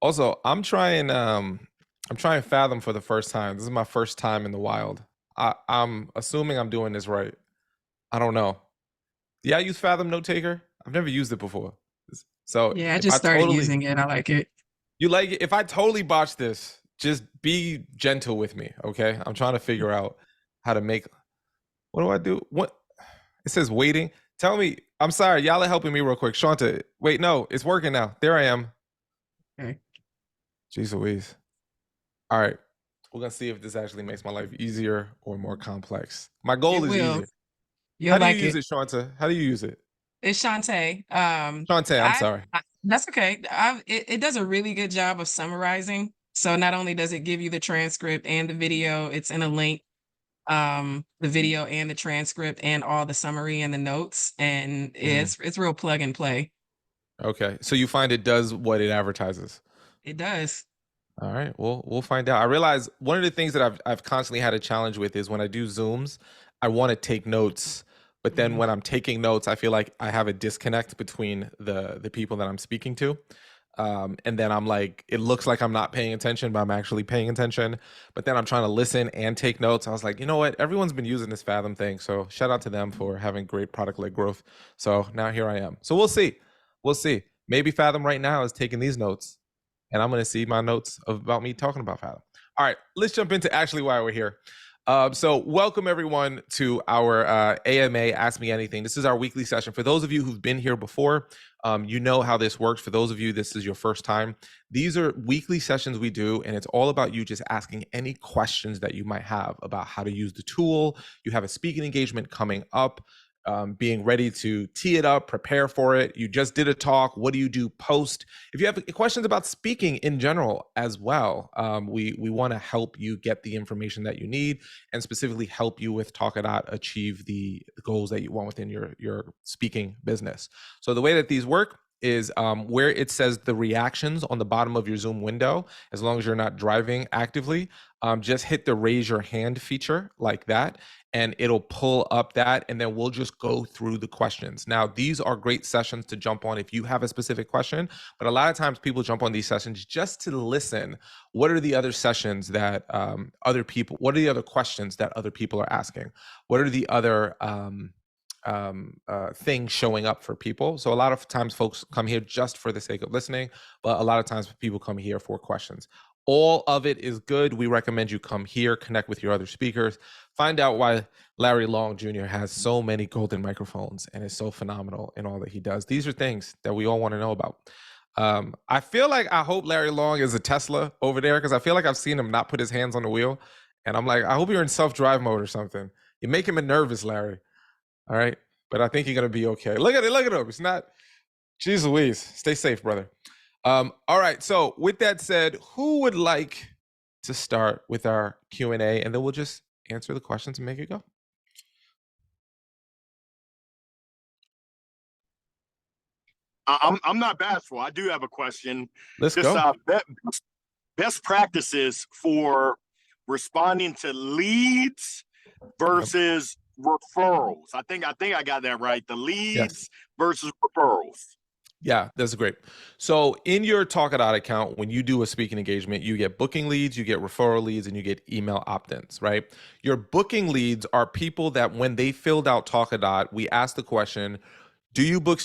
Also, I'm trying Fathom for the first time. This is my first time in the wild. I'm assuming I'm doing this right. I don't know. Yeah, I use Fathom Note Taker. I've never used it before. So Yeah, I if just I started totally using it. I like it. you like it, if I totally botch this, just be gentle with me, okay? I'm trying to figure out how to make. What do I do? What it says waiting. Tell me. I'm sorry, y'all are helping me real quick. Shanta, wait, no, it's working now. There I am. Okay. Jeez Louise. All right. We're gonna see if this actually makes my life easier or more complex. My goal It is will. easier. You'll How do you like use it. it, Shanta? How do you use it? It's Shantae. Shante, I'm sorry. That's okay. It does a really good job of summarizing. So not only does it give you the transcript and the video, it's in a link, the video and the transcript and all the summary and the notes. And Mhm. it's real plug and play. Okay. So you find it does what it advertises. It does. All right. Well, we'll find out. I realize one of the things that I've constantly had a challenge with is when I do Zooms, I want to take notes, but then Mhm. when I'm taking notes, I feel like I have a disconnect between the people that I'm speaking to. And then I'm like, it looks like I'm not paying attention, but I'm actually paying attention. But then I'm trying to listen and take notes. I was like, you know what? Everyone's been using this Fathom thing. So shout out to them for having great product led growth. So now here I am. So we'll see. We'll see. Maybe Fathom right now is taking these notes and I'm going to see my notes about me talking about Fathom. All right, let's jump into actually why we're here. So welcome everyone to our AMA Ask Me Anything. This is our weekly session. For those of you who've been here before, you know how this works. For those of you, this is your first time. These are weekly sessions we do, and it's all about you just asking any questions that you might have about how to use the tool. You have a speaking engagement coming up, being ready to tee it up, prepare for it. You just did a talk. What do you do post? If you have questions about speaking in general as well, we want to help you get the information that you need and specifically help you with Talkadot achieve the goals that you want within your speaking business. So the way that these work is where it says the reactions on the bottom of your Zoom window, as long as you're not driving actively, just hit the raise your hand feature like that, and it'll pull up that, and then we'll just go through the questions. Now, these are great sessions to jump on if you have a specific question, but a lot of times people jump on these sessions just to listen. What are the other sessions that what are the other questions that other people are asking? What are the other things showing up for people? So a lot of times folks come here just for the sake of listening, but a lot of times people come here for questions. All of it is good. We recommend you come here, connect with your other speakers, find out why Larry Long Jr. has so many golden microphones and is so phenomenal in all that he does. These are things that we all want to know about. I feel like I hope Larry Long is a Tesla over there because I feel like I've seen him not put his hands on the wheel. And I'm like, I hope you're in self-drive mode or something. You make him nervous, Larry. All right. But I think you're gonna be okay. Look at it, look at him. It's not, jeez Louise. Stay safe, brother. All right. So with that said, who would like to start with our Q&A, and then we'll just answer the questions and make it go. I'm not bashful. I do have a question. Let's Just go. best practices for responding to leads Yep. versus referrals. I think I got that right. The Yes. leads versus referrals. Yeah, that's great. So in your Talkadot account, when you do a speaking engagement, you get booking leads, you get referral leads, and you get email opt-ins, right? Your booking leads are people that when they filled out Talkadot, we asked the question, do you book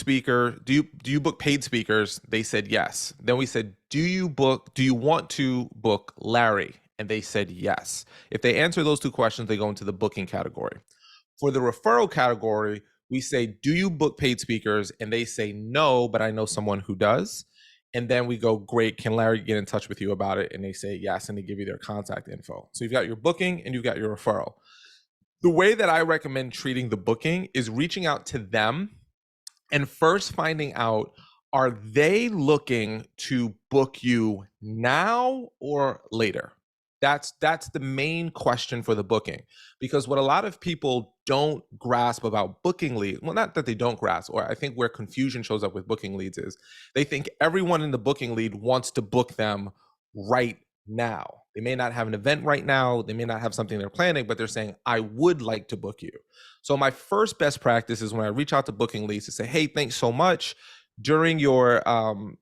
paid speakers? They said yes. Then we said, do you want to book Larry? And they said yes. If they answer those two questions, they go into the booking category. For the referral category, we say, do you book paid speakers? And they say no, but I know someone who does. And then we go, great, can Larry get in touch with you about it? And they say yes, and they give you their contact info. So you've got your booking and you've got your referral. The way that I recommend treating the booking is reaching out to them and first finding out, are they looking to book you now or later? That's the main question for the booking, because what a lot of people don't grasp about booking leads, well, not that they don't grasp, or I think where confusion shows up with booking leads is they think everyone in the booking lead wants to book them right now. They may not have an event right now, they may not have something they're planning, but they're saying, I would like to book you. So my first best practice is when I reach out to booking leads to say, hey, thanks so much. during your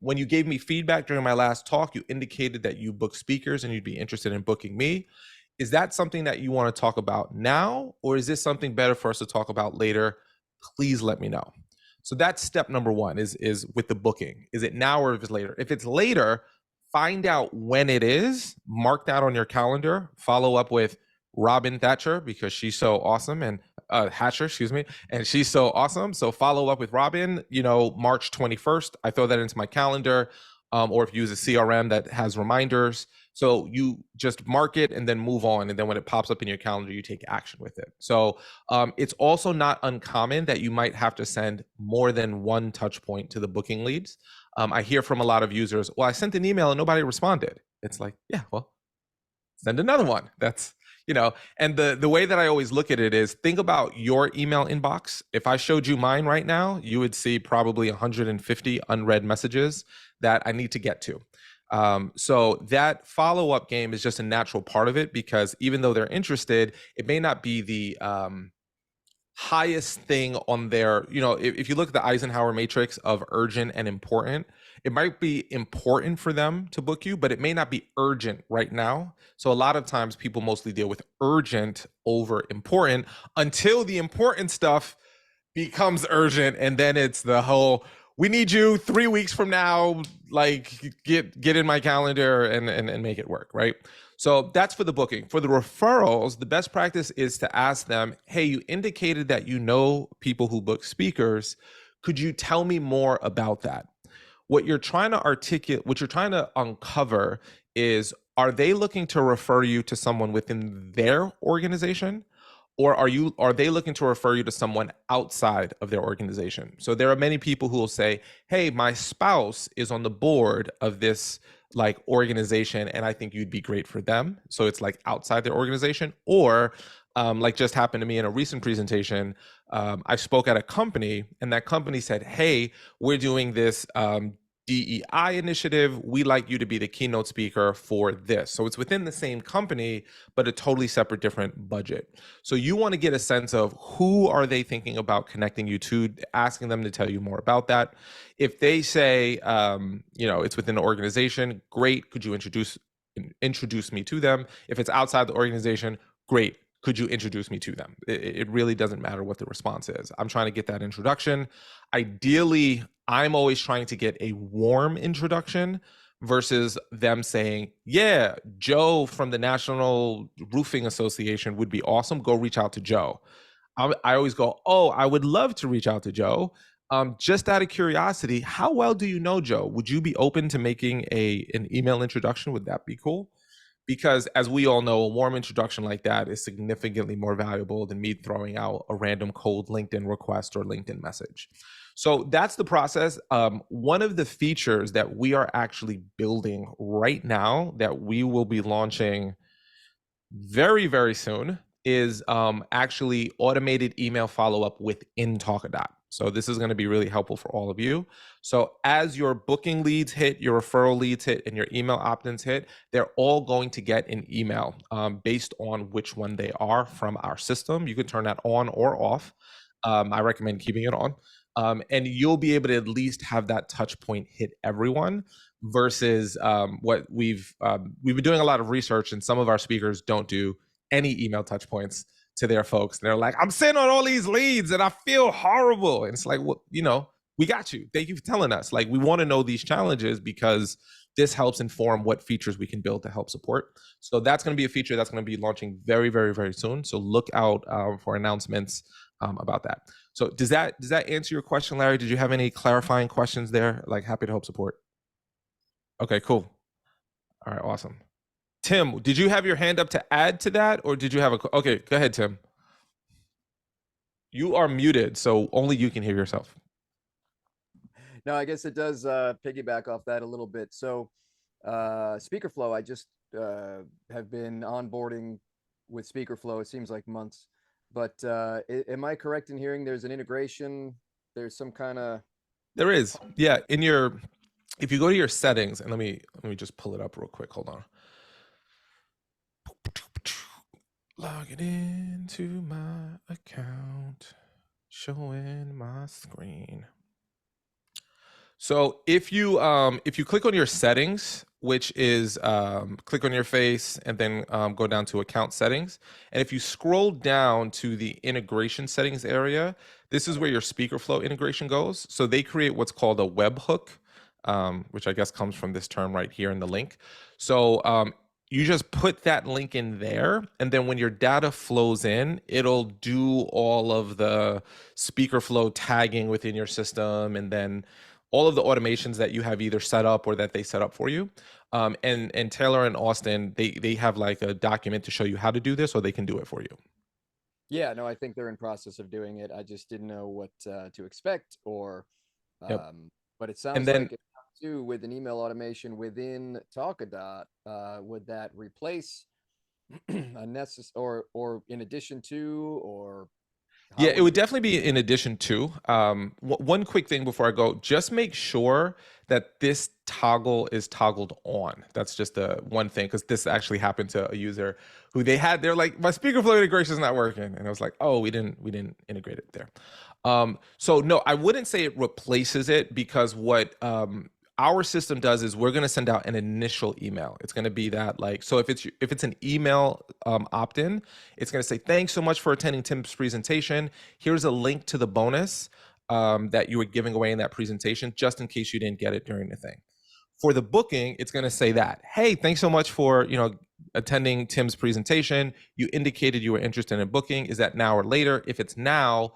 when you gave me feedback during my last talk, you indicated that you book speakers and you'd be interested in booking me. Is that something that you want to talk about now, or is this something better for us to talk about later? Please let me know. So that's step number one, is with the booking. Is it now or if it's later? If it's later, find out when it is, mark that on your calendar, follow up with Robin Thatcher because she's so awesome, and Hatcher, excuse me, and she's so awesome. So follow up with Robin, March 21st. I throw that into my calendar, or if you use a CRM that has reminders. So you just mark it and then move on. And then when it pops up in your calendar, you take action with it. So it's also not uncommon that you might have to send more than one touch point to the booking leads. I hear from a lot of users, well, I sent an email and nobody responded. It's like, yeah, well, send another one. That's, and the way that I always look at it is, think about your email inbox. If I showed you mine right now, you would see probably 150 unread messages that I need to get to. So that follow-up game is just a natural part of it, because even though they're interested, it may not be the highest thing on their, if you look at the Eisenhower matrix of urgent and important, it might be important for them to book you, but it may not be urgent right now. So a lot of times people mostly deal with urgent over important until the important stuff becomes urgent, and then it's the whole, we need you 3 weeks from now, like get in my calendar and make it work, right? So that's for the booking. For the referrals, the best practice is to ask them, hey, you indicated that you know people who book speakers. Could you tell me more about that? What you're trying to articulate, what you're trying to uncover is, are they looking to refer you to someone within their organization? Or are they looking to refer you to someone outside of their organization? So there are many people who will say, hey, my spouse is on the board of this like organization and I think you'd be great for them. So it's like outside their organization. Or like just happened to me in a recent presentation, I spoke at a company and that company said, hey, we're doing this DEI initiative. We like you to be the keynote speaker for this. So it's within the same company, but a totally separate, different budget. So you want to get a sense of who are they thinking about connecting you to, asking them to tell you more about that. If they say, it's within the organization, great. Could you introduce me to them? If it's outside the organization, great. Could you introduce me to them? It really doesn't matter what the response is. I'm trying to get that introduction. Ideally, I'm always trying to get a warm introduction versus them saying, yeah, Joe from the National Roofing Association would be awesome. Go reach out to Joe. I always go, oh, I would love to reach out to Joe. Just out of curiosity, how well do you know Joe? Would you be open to making an email introduction? Would that be cool? Because as we all know, a warm introduction like that is significantly more valuable than me throwing out a random cold LinkedIn request or LinkedIn message. So that's the process. One of the features that we are actually building right now that we will be launching very, very soon is actually automated email follow-up within Talkadot. So this is going to be really helpful for all of you. So as your booking leads hit, your referral leads hit, and your email opt-ins hit, they're all going to get an email based on which one they are from our system. You can turn that on or off. I recommend keeping it on. And you'll be able to at least have that touch point hit everyone versus what we've been doing a lot of research, and some of our speakers don't do any email touch points to their folks. They're like, I'm sitting on all these leads and I feel horrible. And it's like, well, we got you. Thank you for telling us. Like, we want to know these challenges because this helps inform what features we can build to help support. So that's going to be a feature that's going to be launching very, very, very soon. So look out for announcements about that. So does that answer your question, Larry? Did you have any clarifying questions there? Like, happy to help support. Okay, cool. All right, awesome. Tim, did you have your hand up to add to that, or did you have okay, go ahead, Tim. You are muted, so only you can hear yourself. No, I guess it does piggyback off that a little bit. So SpeakerFlow, I just have been onboarding with SpeakerFlow, it seems like months. But am I correct in hearing there's an integration? There's some kind of... There is. Yeah, if you go to your settings, and let me just pull it up real quick. Hold on. Logging into my account, showing my screen. So if you click on your settings, which is click on your face and then go down to account settings, and if you scroll down to the integration settings area, this is where your SpeakerFlow integration goes. So they create what's called a webhook, which I guess comes from this term right here in the link. So you just put that link in there, and then when your data flows in, it'll do all of the SpeakerFlow tagging within your system, and then all of the automations that you have either set up or that they set up for you. And Taylor and Austin, they have like a document to show you how to do this, or they can do it for you. Yeah, no, I think they're in process of doing it. I just didn't know what to expect, or Yep. but it And sounds then like it too with an email automation within Talkadot. Would that replace a or in addition to, or how yeah, it would would you? definitely be in addition to. One quick thing before I go, just make sure that this toggle is toggled on. That's just the one thing, because this actually happened to a user who they're like, my SpeakerFlow integration is not working, and I was like, oh, we didn't integrate it there. So no, I wouldn't say it replaces it, because what our system does is we're going to send out an initial email. It's going to be that, like, so if it's an email opt-in, it's going to say, thanks so much for attending Tim's presentation. Here's a link to the bonus that you were giving away in that presentation, just in case you didn't get it during the thing. For the booking, it's going to say that, hey, thanks so much for attending Tim's presentation. You indicated you were interested in booking. Is that now or later? If it's now,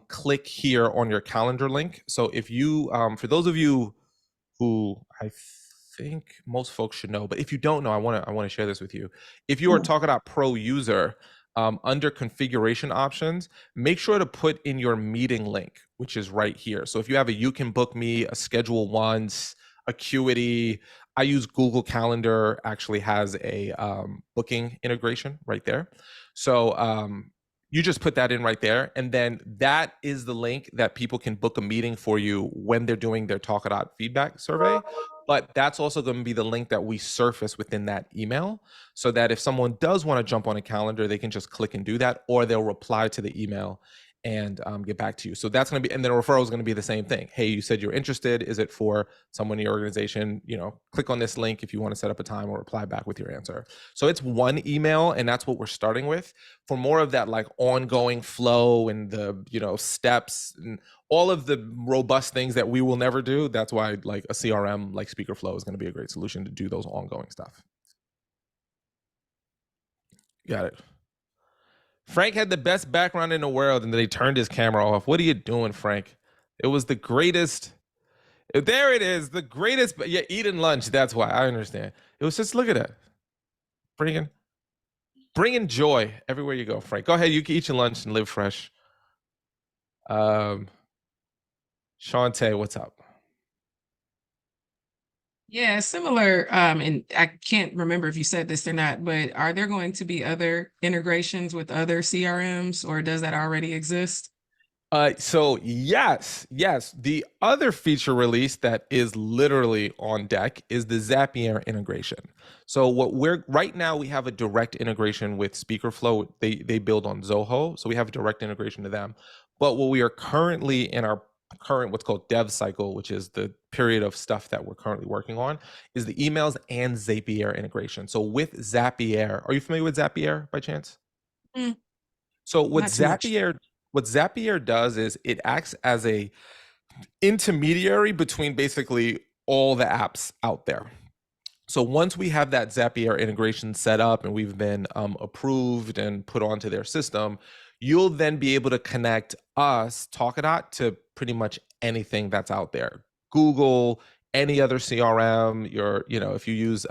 click here on your calendar link. So if you, for those of you who I think most folks should know, but if you don't know, I want to share this with you. If you are Talkadot Pro user, under configuration options, make sure to put in your meeting link, which is right here. So if you have a You Can Book Me, a Schedule Once, Acuity, I use Google Calendar, actually has a booking integration right there. So you just put that in right there, and then that is the link that people can book a meeting for you when they're doing their Talkadot feedback survey. But that's also going to be the link that we surface within that email, so that if someone does want to jump on a calendar, they can just click and do that, or they'll reply to the email and get back to you. So that's going to be, and then a referral is going to be the same thing. Hey, you said you're interested. Is it for someone in your organization? Click on this link if you want to set up a time, or reply back with your answer. So it's one email, and that's what we're starting with. For more of that like ongoing flow and the steps and all of the robust things that we will never do, that's why like a CRM like SpeakerFlow is going to be a great solution to do those ongoing stuff. Got it. Frank had the best background in the world, and then he turned his camera off. What are you doing, Frank? It was the greatest. There it is, the greatest. Yeah, eating lunch. That's why I understand. It was just, look at that, bringing joy everywhere you go, Frank. Go ahead, you can eat your lunch and live fresh. Shantae, what's up? Yeah, similar. And I can't remember if you said this or not, but are there going to be other integrations with other CRMs, or does that already exist? So yes. The other feature release that is literally on deck is the Zapier integration. So right now we have a direct integration with SpeakerFlow. They build on Zoho, so we have a direct integration to them. But what we are currently in our current what's called dev cycle, which is the period of stuff that we're currently working on, is the emails and Zapier integration. So with Zapier, are you familiar with Zapier by chance? Mm, So not too much. what Zapier does is it acts as a intermediary between basically all the apps out there. So once we have that Zapier integration set up and we've been approved and put onto their system, you'll then be able to connect us, Talkadot, to pretty much anything that's out there. Google, any other CRM, if you use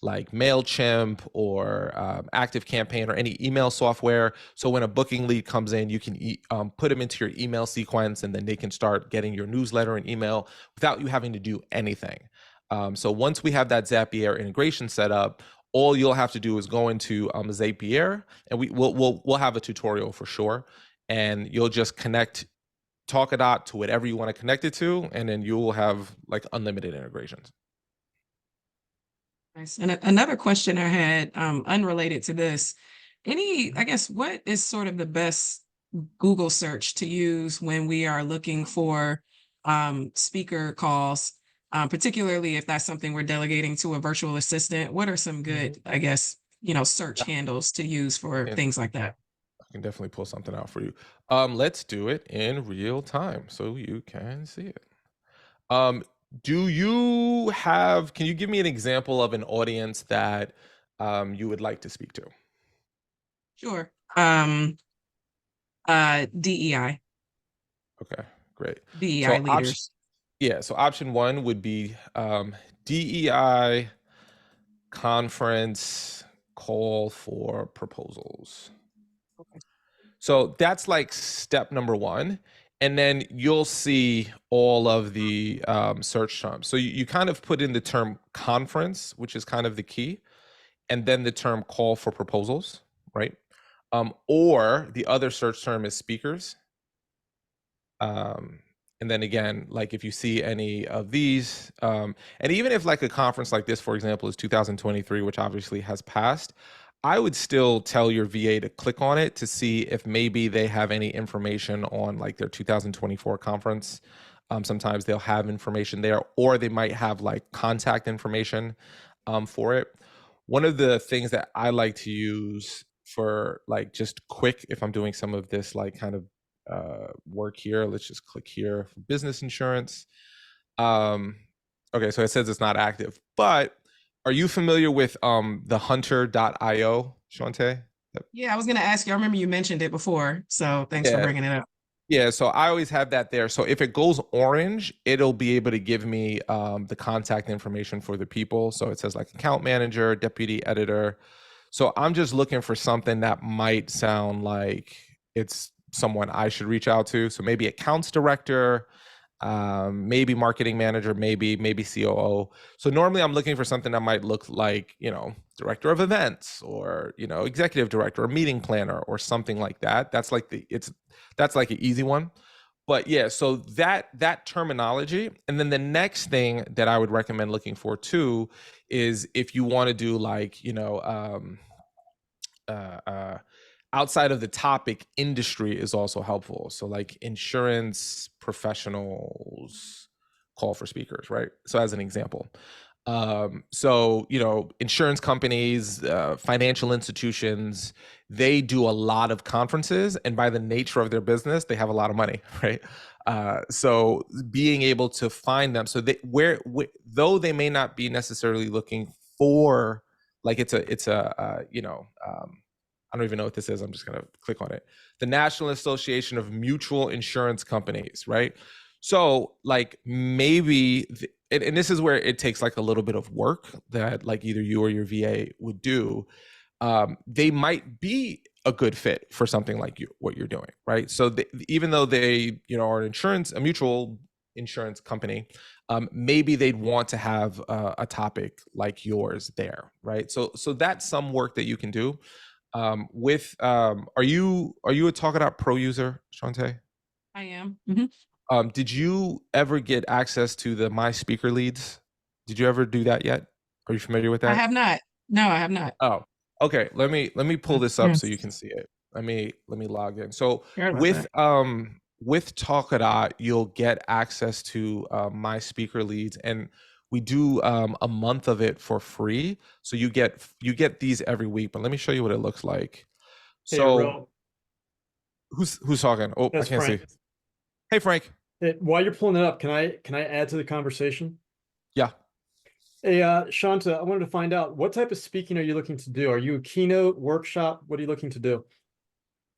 like MailChimp or ActiveCampaign or any email software. So when a booking lead comes in, you can put them into your email sequence, and then they can start getting your newsletter and email without you having to do anything. So once we have that Zapier integration set up, all you'll have to do is go into Zapier, and we'll have a tutorial for sure, and you'll just connect Talkadot to whatever you want to connect it to, and then you will have like unlimited integrations. Nice. And another question I had, unrelated to this, I guess, what is sort of the best Google search to use when we are looking for speaker calls, particularly if that's something we're delegating to a virtual assistant? What are some good, I guess, search handles to use for And things like that? I can definitely pull something out for you. Let's do it in real time so you can see it. Um, can you give me an example of an audience that you would like to speak to? Sure. DEI, Okay, great. DEI So option leaders. Yeah, so option one would be DEI conference call for proposals. Okay. So that's like step number one. And then you'll see all of the search terms. So you kind of put in the term conference, which is kind of the key, and then the term call for proposals, right? Or the other search term is speakers. And then again, like if you see any of these, and even if like a conference like this, for example, is 2023, which obviously has passed, I would still tell your VA to click on it to see if maybe they have any information on like their 2024 conference. Sometimes they'll have information there, or they might have like contact information for it. One of the things that I like to use for like just quick, if I'm doing some of this like kind of work here. Let's just click here for business insurance. Okay, so it says it's not active, but are you familiar with the hunter.io, Shante? Yeah, I was going to ask you. I remember you mentioned it before, so thanks for Yeah, bringing it up. yeah, so I always have that there. So if it goes orange, it'll be able to give me the contact information for the people. So it says like account manager, deputy editor. So I'm just looking for something that might sound like it's someone I should reach out to. So maybe accounts director, maybe marketing manager, maybe COO. So normally I'm looking for something that might look like, director of events or, executive director or meeting planner or something like that. That's like an easy one. But yeah, so that terminology. And then the next thing that I would recommend looking for too is if you want to do like, outside of the topic, industry is also helpful. So like insurance professionals call for speakers, right? So as an example. So, insurance companies, financial institutions, they do a lot of conferences, and by the nature of their business, they have a lot of money, right? So being able to find them, so though they may not be necessarily looking for, like I don't even know what this is. I'm just gonna click on it. The National Association of Mutual Insurance Companies, right? So like maybe, and this is where it takes like a little bit of work that like either you or your VA would do. They might be a good fit for something like what you're doing, right? So even though they, are a mutual insurance company, maybe they'd want to have a topic like yours there, right? So that's some work that you can do. Are you a Talkadot Pro user, Shante? I am. Did you ever get access to the My Speaker leads? Did you ever do that yet? Are you familiar with I that? have not. No, I have not. Oh, okay. Let me pull this up so you can see it. Let me log in. So Heard about that. with Talkadot, you'll get access to My Speaker leads, and we do a month of it for free. So you get these every week. But let me show you what it looks like. Hey, So Arel, who's talking? Oh, I that's can't Frank. see. Hey, Frank. Hey, while you're pulling it up, can I add to the conversation? Yeah. Hey, Shanta, I wanted to find out what type of speaking are you looking to do? Are you a keynote, workshop? What are you looking to do?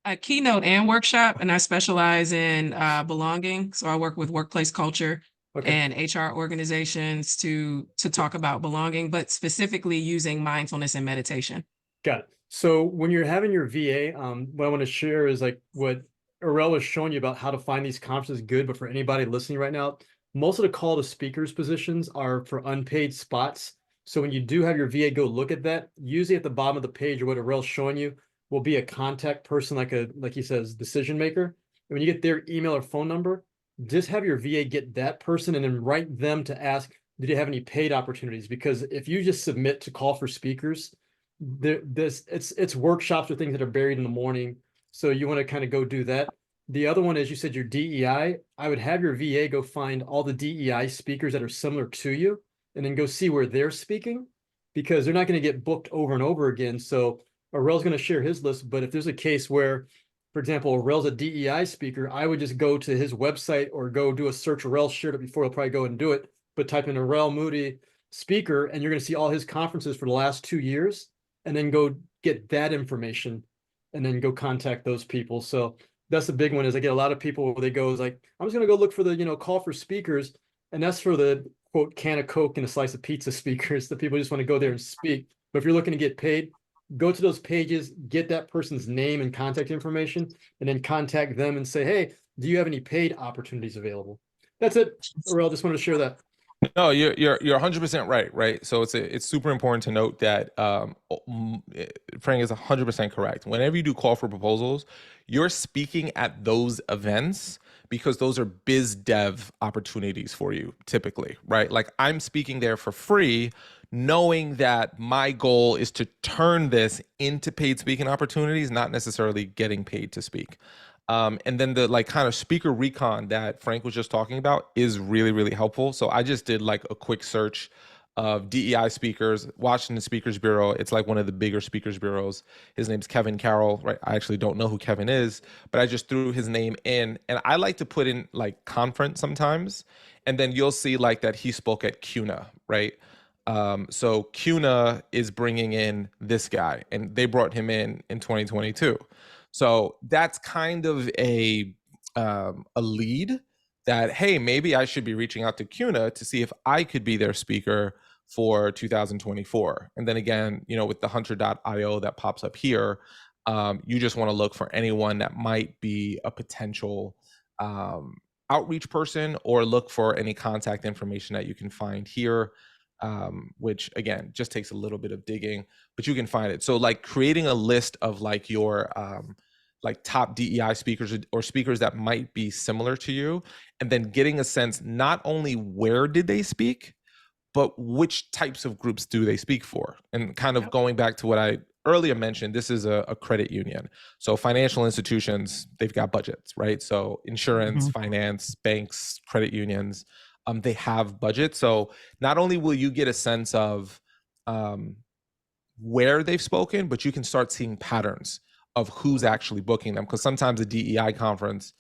A keynote and workshop, and I specialize in belonging. So I work with workplace culture Okay, and HR organizations to talk about belonging, but specifically using mindfulness and meditation. got it. So when you're having your VA, what I want to share is like what Arel was showing you about how to find these conferences good, but for anybody listening right now, most of the call to speakers positions are for unpaid spots. So when you do have your VA go look at that, usually at the bottom of the page or what Arel's showing you will be a contact person, like he says, decision maker. And when you get their email or phone number, just have your VA get that person and then write them to ask, did you have any paid opportunities? Because if you just submit to call for speakers, it's workshops or things that are buried in the morning. So you want to kind of go do that. The other one is you said your DEI. I would have your VA go find all the DEI speakers that are similar to you and then go see where they're speaking because they're not going to get booked over and over again. So Aurel's going to share his list, but if there's a case where, for example, Aurel's a DEI speaker, I would just go to his website or go do a search. Aurel shared it before. He'll probably go and do it, but type in Aurel Moody speaker and you're going to see all his conferences for the last 2 years and then go get that information and then go contact those people. So that's the big one is I get a lot of people where they go is like, I'm just going to go look for the, call for speakers. And that's for the quote, can of Coke and a slice of pizza speakers. The people just want to go there and speak. But if you're looking to get paid, go to those pages, get that person's name and contact information, and then contact them and say, hey, do you have any paid opportunities available? That's it. Aurel, just wanted to share that. No, you're 100% right, right? So it's super important to note that Frank is 100% correct. Whenever you do call for proposals, you're speaking at those events because those are biz dev opportunities for you typically, right? Like I'm speaking there for free, knowing that my goal is to turn this into paid speaking opportunities, not necessarily getting paid to speak. And then the like kind of speaker recon that Frank was just talking about is really, really helpful. So I just did like a quick search of DEI speakers, Washington Speakers Bureau. It's like one of the bigger speakers bureaus. His name's Kevin Carroll, right? I actually don't know who Kevin is, but I just threw his name in and I like to put in like conference sometimes. And then you'll see like that he spoke at CUNA, right? So CUNA is bringing in this guy and they brought him in 2022. So that's kind of a lead that, hey, maybe I should be reaching out to CUNA to see if I could be their speaker for 2024. And then again, with the hunter.io that pops up here, you just want to look for anyone that might be a potential outreach person or look for any contact information that you can find here. Which again, just takes a little bit of digging, but you can find it. So like creating a list of like your like top DEI speakers or speakers that might be similar to you, and then getting a sense not only where did they speak, but which types of groups do they speak for? And kind of going back to what I earlier mentioned, this is a credit union. So financial institutions, they've got budgets, right? So insurance, finance, banks, credit unions, they have budgets. So not only will you get a sense of where they've spoken, but you can start seeing patterns of who's actually booking them. Because sometimes a DEI conference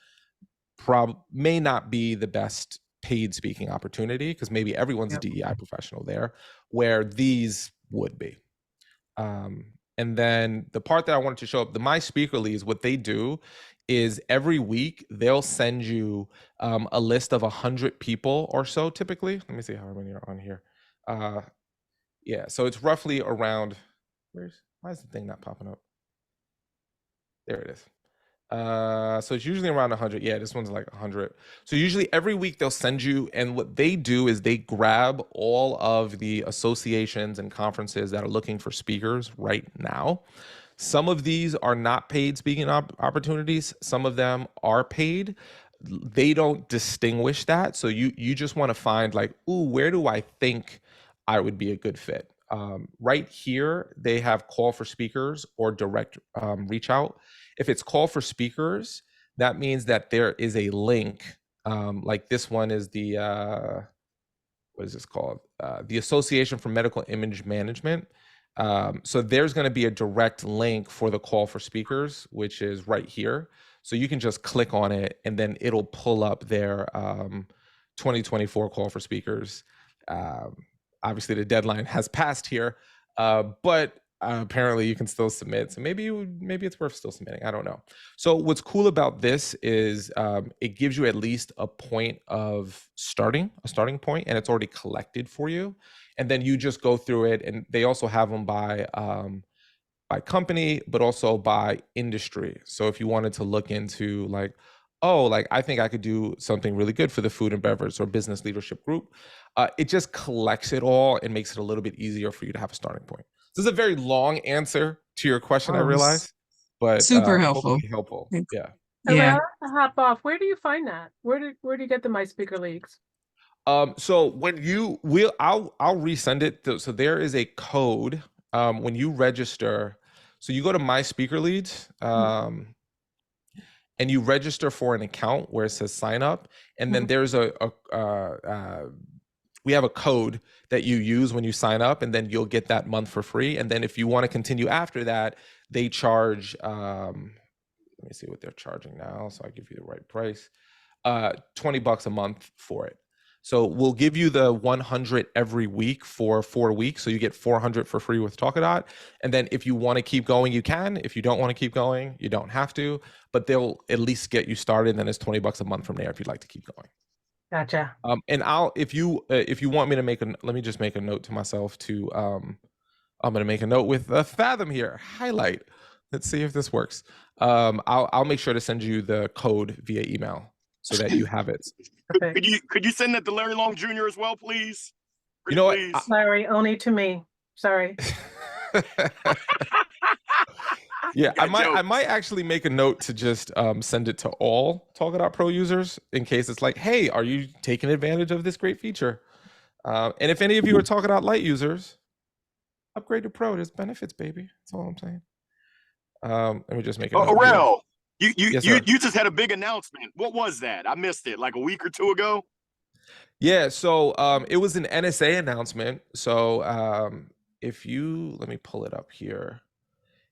may not be the best paid speaking opportunity because maybe everyone's a DEI professional there, where these would be. And then the part that I wanted to show up, the My Speaker Leads, what they do is every week they'll send you a list of 100 people or so typically. Let me see how many are on here. Yeah, so it's roughly around, why is the thing not popping up? There it is. So it's usually around 100. Yeah, this one's like 100. So usually every week they'll send you, and what they do is they grab all of the associations and conferences that are looking for speakers right now. Some of these are not paid speaking opportunities. Some of them are paid. They don't distinguish that. So you just want to find like, ooh, where do I think I would be a good fit? Right here, they have call for speakers or direct reach out. If it's call for speakers, that means that there is a link. Like this one is the, what is this called? The Association for Medical Image Management. So there's going to be a direct link for the call for speakers, which is right here. So you can just click on it and then it'll pull up their 2024 call for speakers. Obviously the deadline has passed here, but apparently you can still submit. So maybe it's worth still submitting. I don't know. So what's cool about this is it gives you at least a point of a starting point, and it's already collected for you. And then you just go through it, and they also have them by company, but also by industry. So if you wanted to look into like, oh, like I think I could do something really good for the food and beverage or business leadership group, it just collects it all and makes it a little bit easier for you to have a starting point. This is a very long answer to your question, I realize, but super helpful. Helpful. Yeah. Yeah. Hop off. Where do you find that? Where do you get the My Speaker Leagues? So when I'll resend it. So there is a code when you register. So you go to My Speaker Leads, and and you register for an account where it says sign up, and then there's we have a code that you use when you sign up, and then you'll get that month for free. And then if you want to continue after that, they charge, let me see what they're charging now, so I give you the right price, $20 a month for it. So we'll give you the 100 every week for 4 weeks. So you get 400 for free with Talkadot. And then if you want to keep going, you can. If you don't want to keep going, you don't have to, but they'll at least get you started. And then it's $20 a month from there if you'd like to keep going. Gotcha. And if you want me to let me just make a note to myself to, I'm going to make a note with Fathom here, highlight. Let's see if this works. I'll make sure to send you the code via email so that you have it. Perfect. Could you send that to Larry Long Jr. as well, please? You know what? Please. Larry, only to me. Sorry. Yeah, I Got might actually make a note to just send it to all Talkadot Pro users in case it's like, hey, are you taking advantage of this great feature? And if any of you are Talkadot Lite users, upgrade to Pro. There's benefits, baby. That's all I'm saying. Let me just make a note here. Aurel, you Yes, sir. you just had a big announcement. What was that? I missed it. Like a week or two ago. Yeah, so it was an NSA announcement. So if you let me pull it up here.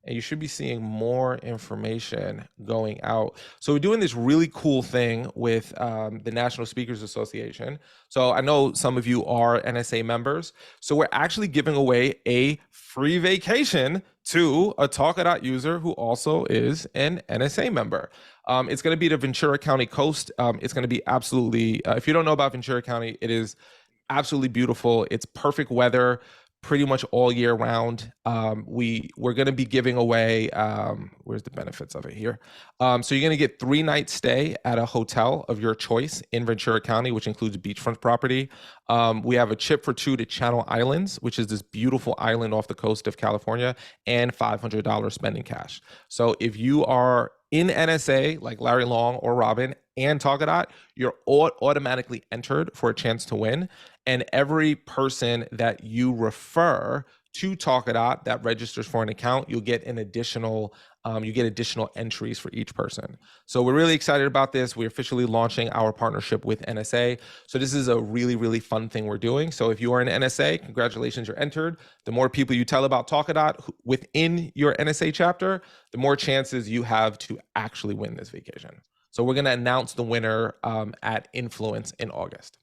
And you should be seeing more information going out. So we're doing this really cool thing with the National Speakers Association. So I know some of you are NSA members. So we're actually giving away a free vacation to a Talkadot user who also is an NSA member. It's going to be the Ventura County coast. It's going to be absolutely, if you don't know about Ventura County, it is absolutely beautiful. It's perfect weather pretty much all year round. We're going to be giving away, where's the benefits of it here? So you're going to get 3-night stay at a hotel of your choice in Ventura County, which includes beachfront property. We have a chip for 2 to Channel Islands, which is this beautiful island off the coast of California, and $500 spending cash. So if you are in NSA, like Larry Long or Robin, and Talkadot, you're automatically entered for a chance to win. And every person that you refer to Talkadot that registers for an account, you'll get an additional entries for each person. So we're really excited about this. We're officially launching our partnership with NSA. So this is a really, really fun thing we're doing. So if you are an NSA, congratulations, you're entered. The more people you tell about Talkadot within your NSA chapter, the more chances you have to actually win this vacation. So we're going to announce the winner at Influence in August.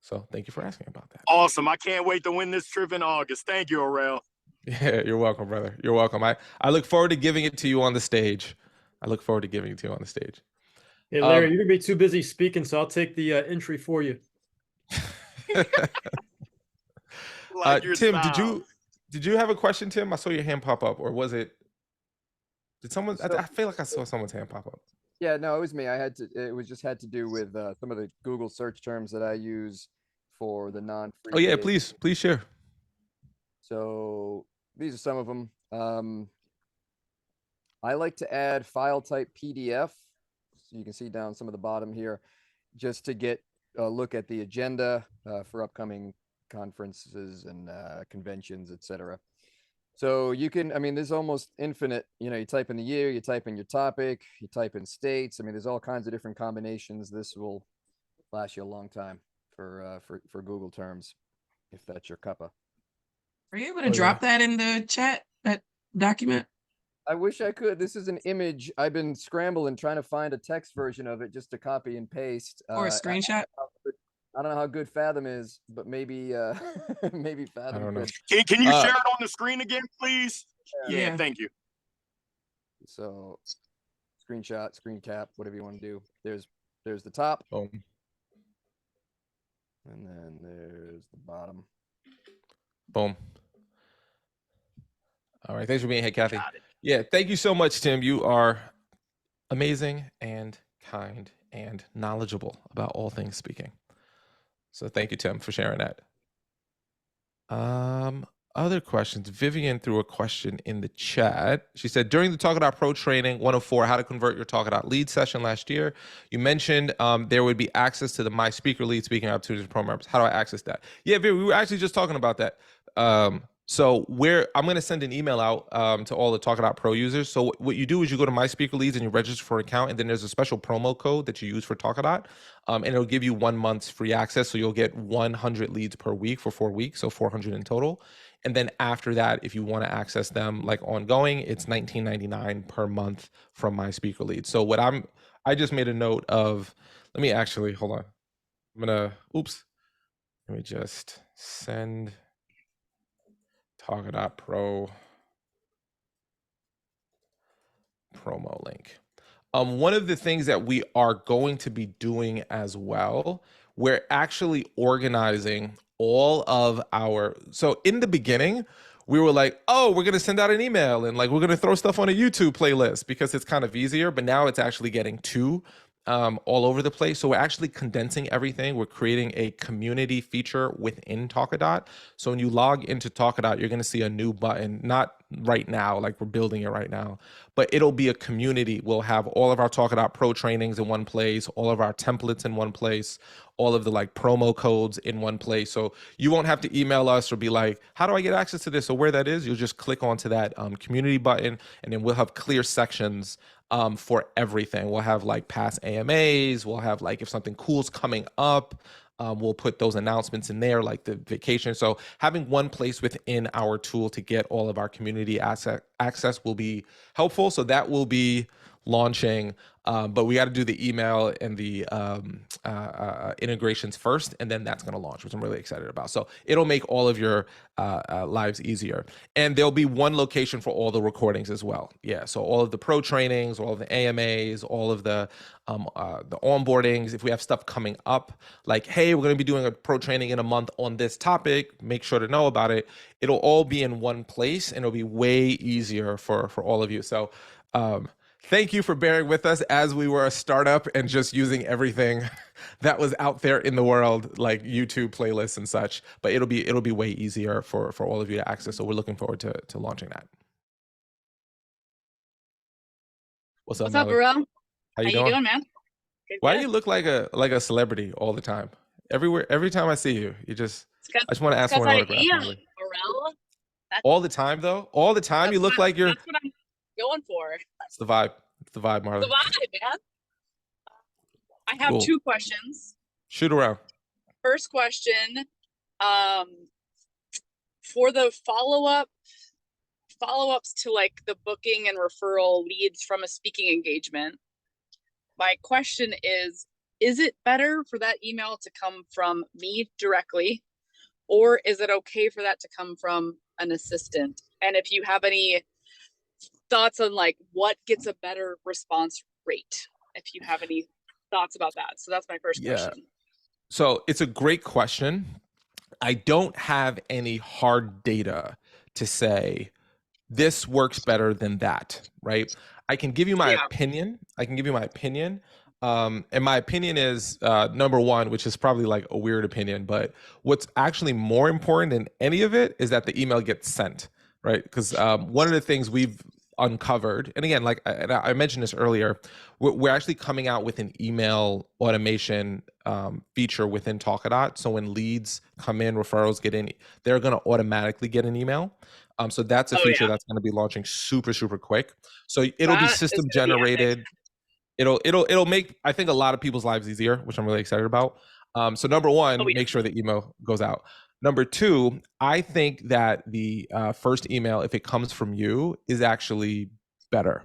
So thank you for asking about that. Awesome. I can't wait to win this trip in August. Thank you, Aurel. Yeah, you're welcome, brother. You're welcome. I look forward to giving it to you on the stage. Hey, Larry, you're gonna be too busy speaking, so I'll take the entry for you. Like your Tim, style. did you have a question, Tim? I saw your hand pop up, or was it? Did someone? So- I feel like I saw someone's hand pop up. Yeah, no, it was me. It was just had to do with some of the Google search terms that I use for the non-free. Oh yeah, gigs. please share. So these are some of them. I like to add file type PDF. So you can see down some of the bottom here, just to get a look at the agenda for upcoming conferences and conventions, etc. So you can, I mean, there's almost infinite, you type in the year, you type in your topic, you type in states. I mean, there's all kinds of different combinations. This will last you a long time for Google terms, if that's your cuppa. Are you able to drop that in the chat, that document? I wish I could. This is an image. I've been scrambling trying to find a text version of it just to copy and paste. Or a screenshot? I don't know how good Fathom is, but maybe maybe Fathom. I don't know. could. Can you share it on the screen again, please? Yeah. Yeah, thank you. So screenshot, screen cap, whatever you want to do. There's the top, Boom. and then there's the bottom. Boom. All right. Thanks for being here, Kathy. Got it. Yeah. Thank you so much, Tim. You are amazing and kind and knowledgeable about all things speaking. So thank you, Tim, for sharing that. Other questions. Vivian threw a question in the chat. She said, during the Talkadot Pro training 104, how to convert your Talkadot lead session last year, you mentioned there would be access to the My Speaker Lead speaking opportunities for pro members. How do I access that? Yeah, Vivian, we were actually just talking about that. So I'm going to send an email out to all the Talkadot Pro users. So what you do is you go to My Speaker Leads and you register for an account, and then there's a special promo code that you use for Talkadot, and it'll give you 1 month's free access. So you'll get 100 leads per week for 4 weeks, so 400 in total. And then after that, if you want to access them like ongoing, it's $19.99 per month from My Speaker Leads. So I just made a note of. Let me actually hold on. Let me just send Talkadot Pro promo link. One of the things that we are going to be doing as well, we're actually organizing all of so in the beginning, we were like, oh, we're going to send out an email and like we're going to throw stuff on a YouTube playlist because it's kind of easier. But now it's actually getting all over the place. So we're actually condensing everything. We're creating a community feature within Talkadot. So when you log into Talkadot, you're going to see a new button, not right now, like we're building it right now, but it'll be a community. We'll have all of our Talkadot Pro trainings in one place, all of our templates in one place, all of the like promo codes in one place. So you won't have to email us or be like, how do I get access to this or where that is? You'll just click onto that community button, and then we'll have clear sections for everything. We'll have like past AMAs. We'll have like if something cool's coming up, we'll put those announcements in there, like the vacation. So having one place within our tool to get all of our community access will be helpful. So that will be launching, but we got to do the email and the integrations first, and then that's going to launch, which I'm really excited about. So it'll make all of your lives easier, and there'll be one location for all the recordings as well. Yeah, so all of the pro trainings, all of the AMAs, all of the onboardings. If we have stuff coming up, like, hey, we're going to be doing a pro training in a month on this topic, make sure to know about it. It'll all be in one place, and it'll be way easier for all of you. So thank you for bearing with us as we were a startup and just using everything that was out there in the world, like YouTube playlists and such. But it'll be way easier for all of you to access. So we're looking forward to launching that. What's up, Burrell? How you doing, man? Good, Why good. do you look like a celebrity all the time? Every time I see you, I just want to ask for an autograph. Burrell. All the time, though. All the time, you look like you're. That's what I'm going for. It's the vibe. It's the vibe, Marley. The vibe, man. I have Cool. 2 questions. Shoot around. First question, for the follow-ups to like the booking and referral leads from a speaking engagement, my question is it better for that email to come from me directly, or is it okay for that to come from an assistant? And if you have any thoughts on like what gets a better response rate, if you have any thoughts about that. So that's my first question. So it's a great question. I don't have any hard data to say this works better than that, right? I can give you my opinion. And my opinion is number one, which is probably like a weird opinion, but what's actually more important than any of it is that the email gets sent, right? Because one of the things we've uncovered, and again, like I mentioned this earlier, we're actually coming out with an email automation feature within Talkadot. So when leads come in, referrals get in, they're going to automatically get an email. So that's a feature that's going to be launching super quick. So it'll be system generated. It'll make, I think, a lot of people's lives easier, which I'm really excited about. So number one, make sure the email goes out. Number two, I think that the first email, if it comes from you, is actually better.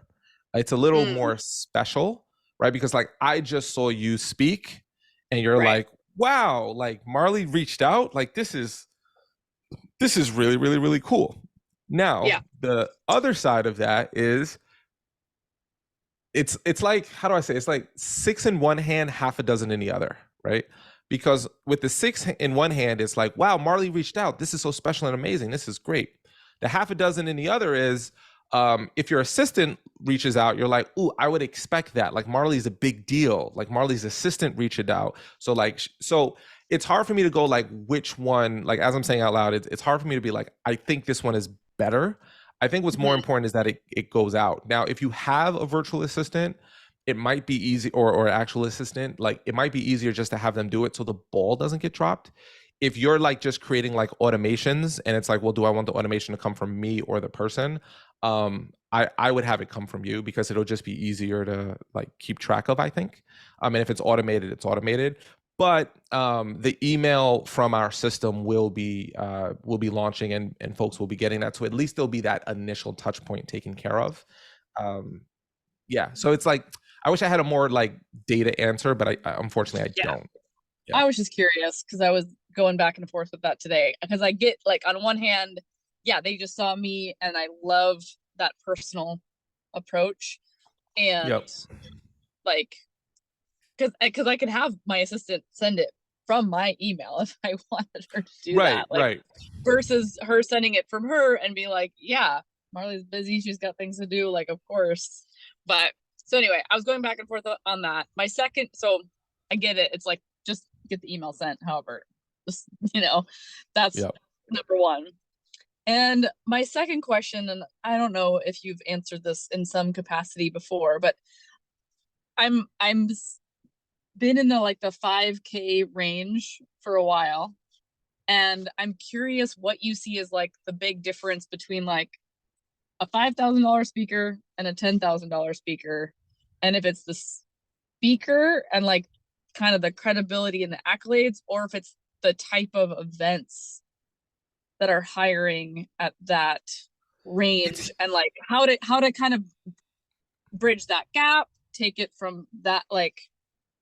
It's a little more special, right? Because like I just saw you speak and you're like, wow, like Marley reached out. Like this is really cool. Now, the other side of that is it's like, how do I say? It's like 6 in one hand, half a dozen in the other, right? Because with the 6 in one hand, it's like, wow, Marley reached out. This is so special and amazing. This is great. The half a dozen in the other is, if your assistant reaches out, you're like, ooh, I would expect that. Like Marley's a big deal. Like Marley's assistant reached out. So like, so it's hard for me to go like which one, like as I'm saying out loud, it's hard for me to be like, I think this one is better. I think what's more important is that it goes out. Now, if you have a virtual assistant, it might be easy, or actual assistant, like it might be easier just to have them do it so the ball doesn't get dropped. if you're like just creating like automations and it's like, well, do I want the automation to come from me or the person? I would have it come from you because it'll just be easier to like keep track of, I think. And if it's automated, it's automated. But the email from our system will be launching, and folks will be getting that. So at least there'll be that initial touch point taken care of. Yeah. So it's like, I wish I had a more like data answer, but I unfortunately I don't. Yeah. I was just curious because I was going back and forth with that today, because I get like, on one hand, yeah, they just saw me and I love that personal approach. And Yep. like, because I can have my assistant send it from my email if I wanted her to do Right, that. Like, right. versus her sending it from her and being like, yeah, Marley's busy, she's got things to do, like, of course. But so anyway, I was going back and forth on that. My second, so I get it, it's like, just get the email sent. However, just, that's Yep. number one. And my second question, and I don't know if you've answered this in some capacity before, but I'm been in the like the 5K range for a while, and I'm curious what you see as like the big difference between like a $5,000 speaker and a $10,000 speaker, and if it's the speaker and like kind of the credibility and the accolades, or if it's the type of events that are hiring at that range, and like how to kind of bridge that gap, take it from that, like.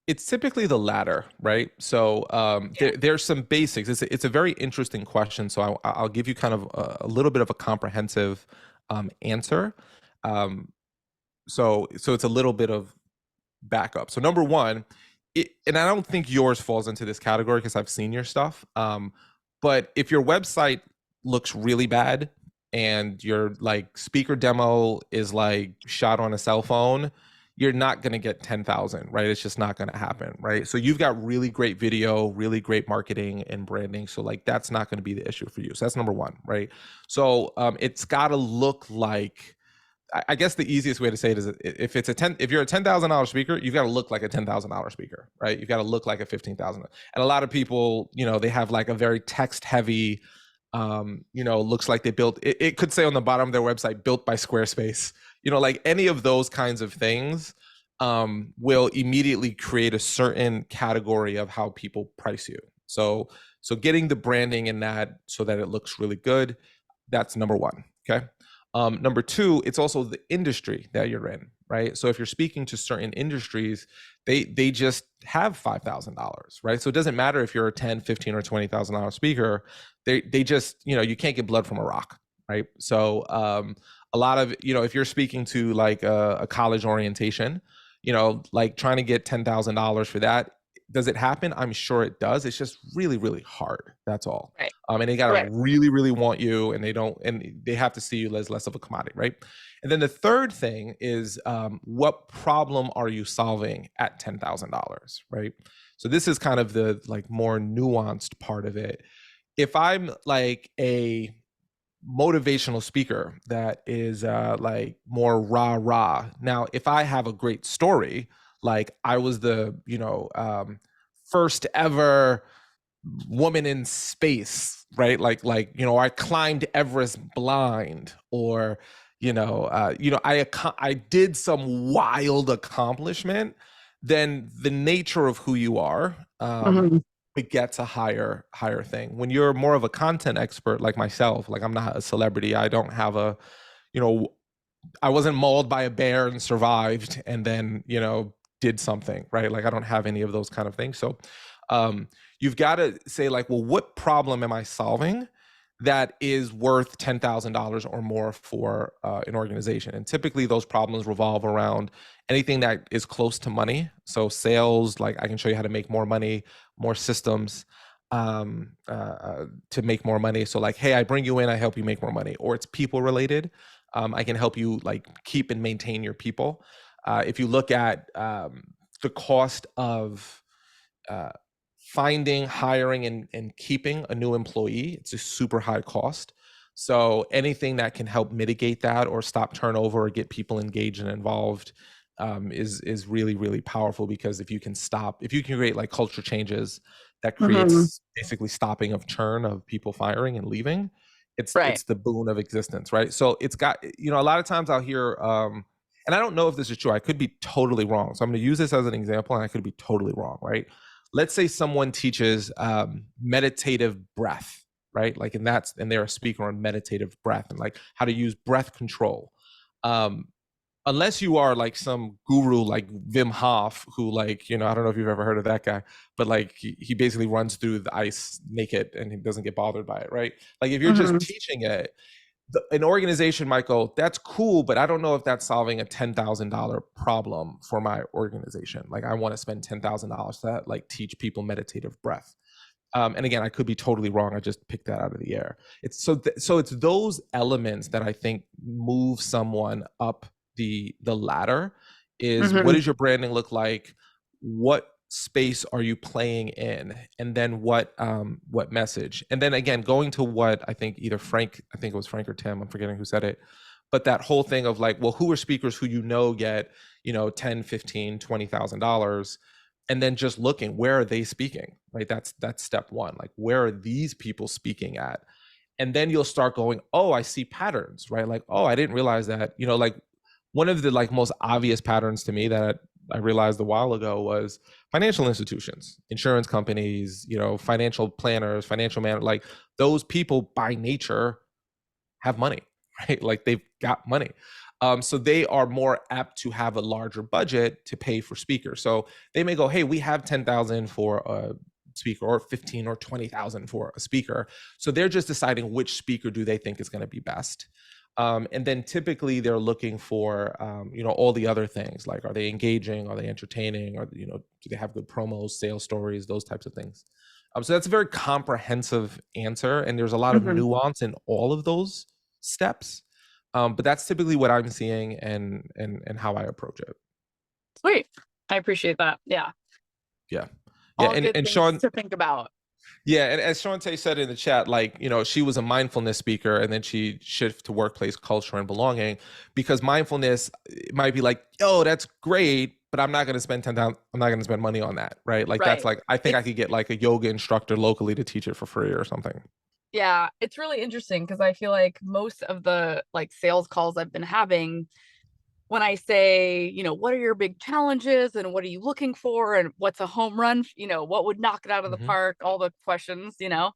It's typically the latter, right? So there's some basics. It's a very interesting question. So I'll give you kind of a little bit of a comprehensive answer. So it's a little bit of backup. So number one, and I don't think yours falls into this category because I've seen your stuff. But if your website looks really bad and your like speaker demo is like shot on a cell phone, you're not going to get 10,000, right? It's just not going to happen, right? So you've got really great video, really great marketing and branding. So like, that's not going to be the issue for you. So that's number one, right? So it's got to look like, I guess the easiest way to say it is if you're a $10,000 speaker, you've got to look like a $10,000 speaker, right? You've got to look like a 15,000. And a lot of people, they have like a very text heavy, looks like they built, it could say on the bottom of their website, built by Squarespace. Like any of those kinds of things will immediately create a certain category of how people price you. So getting the branding in that so that it looks really good, that's number one, okay? Number two, it's also the industry that you're in, right? So if you're speaking to certain industries, they just have $5,000, right? So it doesn't matter if you're a $10, $15, or $20,000 speaker. They just, you can't get blood from a rock, right? So a lot of, if you're speaking to like a college orientation, like trying to get $10,000 for that, does it happen? I'm sure it does. It's just really, really hard. That's all. Right. And they gotta really, really want you, and they have to see you as less of a commodity, right? And then the third thing is, what problem are you solving at $10,000, right? So this is kind of the like more nuanced part of it. If I'm like a motivational speaker that is like more rah. Now, if I have a great story, like I was the, first ever woman in space, right? Like, I climbed Everest blind, or, I did some wild accomplishment, then the nature of who you are, begets a higher thing. When you're more of a content expert like myself, like I'm not a celebrity, I don't have I wasn't mauled by a bear and survived and then, did something, right? Like I don't have any of those kind of things. So you've got to say like, well, what problem am I solving that is worth $10,000 or more for an organization? And typically those problems revolve around anything that is close to money. So sales, like I can show you how to make more money, more systems to make more money. So like, hey, I bring you in, I help you make more money. Or it's people related. I can help you like keep and maintain your people. If you look at the cost of finding, hiring, and keeping a new employee, it's a super high cost. So anything that can help mitigate that or stop turnover or get people engaged and involved is really, really powerful, because if you can create like culture changes that Mhm. creates basically stopping of churn of people firing and leaving. It's Right. the boon of existence, right? So it's got, you know, a lot of times I'll hear, and I don't know if this is true. I could be totally wrong. So I'm going to use this as an example, and I could be totally wrong, right? Let's say someone teaches meditative breath, right? Like, and they're a speaker on meditative breath and like how to use breath control. Unless you are like some guru like Wim Hof, who, like, you know, I don't know if you've ever heard of that guy, but like he basically runs through the ice naked and he doesn't get bothered by it, right? Like if you're just Mhm. teaching it, an organization might go, that's cool, but I don't know if that's solving a $10,000 problem for my organization. Like I want to spend $10,000 to like teach people meditative breath. And again, I could be totally wrong. I just picked that out of the air. It's so it's those elements that I think move someone up the ladder. Is what Mhm. does your branding look like? What space are you playing in? And then what message? And then again, going to what I think either Frank, I think it was Frank or Tim, I'm forgetting who said it, but that whole thing of like, well, who are speakers who you know get, you know, 10, 15, $20,000, and then just looking, where are they speaking, right? That's step one. Like, where are these people speaking at? And then you'll start going, oh, I see patterns, right? Like, oh, I didn't realize that, you know, like one of the like most obvious patterns to me that I realized a while ago was financial institutions, insurance companies, you know, financial planners, financial man, like those people by nature have money, right? Like they've got money. So they are more apt to have a larger budget to pay for speakers. So they may go, hey, we have 10,000 for a speaker, or 15 or 20,000 for a speaker. So they're just deciding which speaker do they think is going to be best. And then typically they're looking for, you know, all the other things, like, are they engaging? Are they entertaining? Or, you know, do they have good promos, sales stories, those types of things? So that's a very comprehensive answer. And there's a lot of Mhm. nuance in all of those steps. But that's typically what I'm seeing and how I approach it. Sweet. I appreciate that. Yeah. Yeah. All And good things Sean, to think about. yeah, and as Shante said in the chat, like, you know, she was a mindfulness speaker and then she shifted to workplace culture and belonging, because mindfulness might be like, oh, that's great, but I'm not going to spend I'm not going to spend money on that, right? Like that's Right. like, I think I could get like a yoga instructor locally to teach it for free or something. Yeah, it's really interesting because I feel like most of the like sales calls I've been having, when I say, you know, what are your big challenges and what are you looking for and what's a home run, you know, what would knock it out of the Mhm. park, all the questions, you know,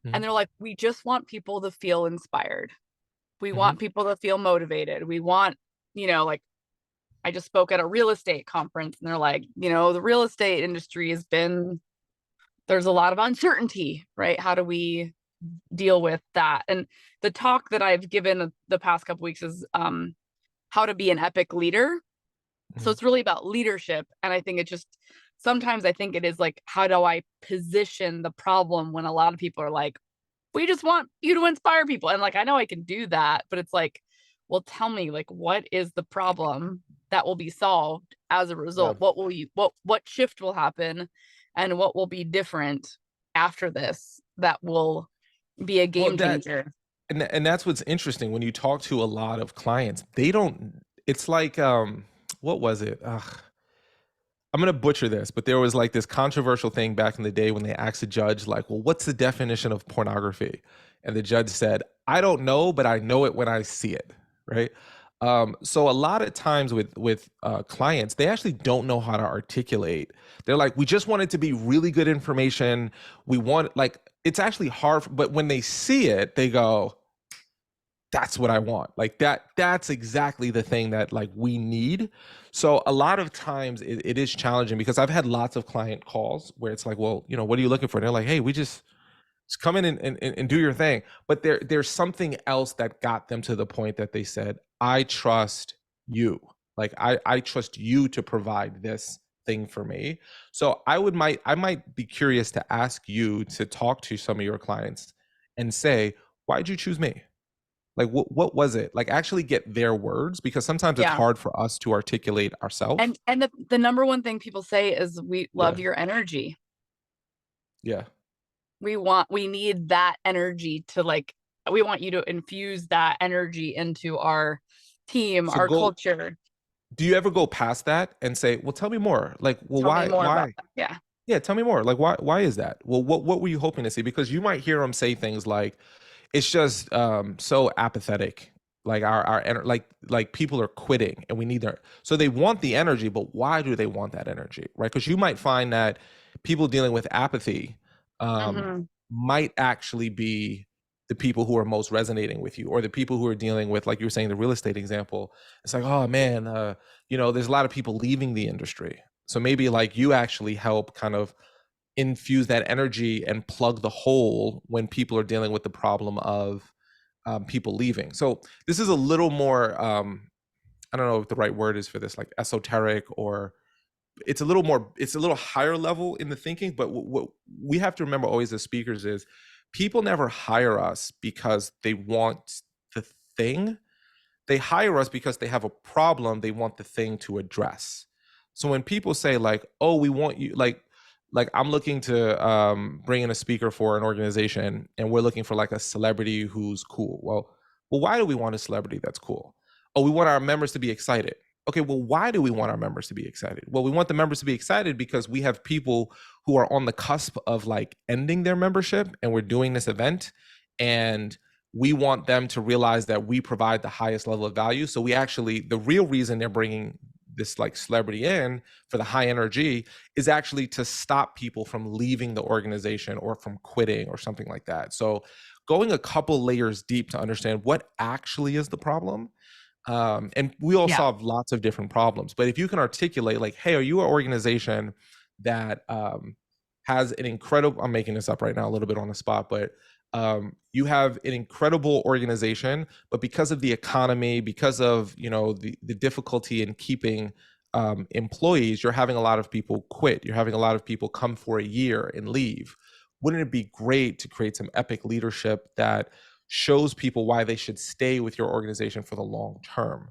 Mhm. and they're like, we just want people to feel inspired. We Mhm. want people to feel motivated. We want, you know, like I just spoke at a real estate conference and they're like, you know, the real estate industry has been, there's a lot of uncertainty, right? How do we deal with that? And the talk that I've given the past couple weeks is how to be an epic leader. So Mhm. it's really about leadership. And I think it just, sometimes I think it is like, how do I position the problem when a lot of people are like, we just want you to inspire people. And like, I know I can do that, but it's like, well, tell me, like, what is the problem that will be solved as a result? Yeah. What will you, what shift will happen and what will be different after this that will be a Well, game changer? and that's what's interesting when you talk to a lot of clients. They don't. It's like, what was it? Ugh, I'm gonna butcher this, but there was like this controversial thing back in the day when they asked a judge, like, well, what's the definition of pornography? And the judge said, I don't know, but I know it when I see it, right? So a lot of times with clients, they actually don't know how to articulate. They're like, we just want it to be really good information. We want, like, it's actually hard, but when they see it, they go, that's what I want. Like that's exactly the thing that like we need. So a lot of times it is challenging, because I've had lots of client calls where it's like, well, you know, what are you looking for? And they're like, hey, we just come in and do your thing. But there's something else that got them to the point that they said, I trust you. Like I trust you to provide this thing for me. So I might be curious to ask you to talk to some of your clients and say, why'd you choose me? Like what was it? Like actually get their words, because sometimes it's Yeah. hard for us to articulate ourselves. And the number one thing people say is we love Yeah. your energy. Yeah. We need that energy to like, we want you to infuse that energy into our team, So our culture. do you ever go past that and say, well, tell me more? Like, well, Tell me more about why? that. Yeah. Yeah, tell me more. Like, why is that? Well, what were you hoping to see? Because you might hear them say things like, "It's just so apathetic. Like like people are quitting, and we need their." So they want the energy, but why do they want that energy, right? Because you might find that people dealing with apathy might actually be the people who are most resonating with you, or the people who are dealing with, like you were saying, the real estate example. It's like, oh man, there's a lot of people leaving the industry. So maybe like you actually help kind of infuse that energy and plug the hole when people are dealing with the problem of people leaving. So this is a little more, I don't know if the right word is for this, like esoteric, or it's a little higher level in the thinking. But what we have to remember always as speakers is people never hire us because they want the thing. They hire us because they have a problem they want the thing to address. So when people say like, "Oh, we want you," like I'm looking to bring in a speaker for an organization, and we're looking for like a celebrity who's cool. Well, why do we want a celebrity that's cool? Oh, we want our members to be excited. Okay, well, why do we want our members to be excited? Well, we want the members to be excited because we have people who are on the cusp of like ending their membership, and we're doing this event, and we want them to realize that we provide the highest level of value. So the real reason they're bringing this like celebrity in for the high energy is actually to stop people from leaving the organization or from quitting or something like that. So going a couple layers deep to understand what actually is the problem. And we all solve lots of different problems, but if you can articulate like, hey, are you an organization that has an incredible, I'm making this up right now a little bit on the spot, but you have an incredible organization, but because of the economy, because of the difficulty in keeping employees, you're having a lot of people quit. You're having a lot of people come for a year and leave. Wouldn't it be great to create some epic leadership that shows people why they should stay with your organization for the long term?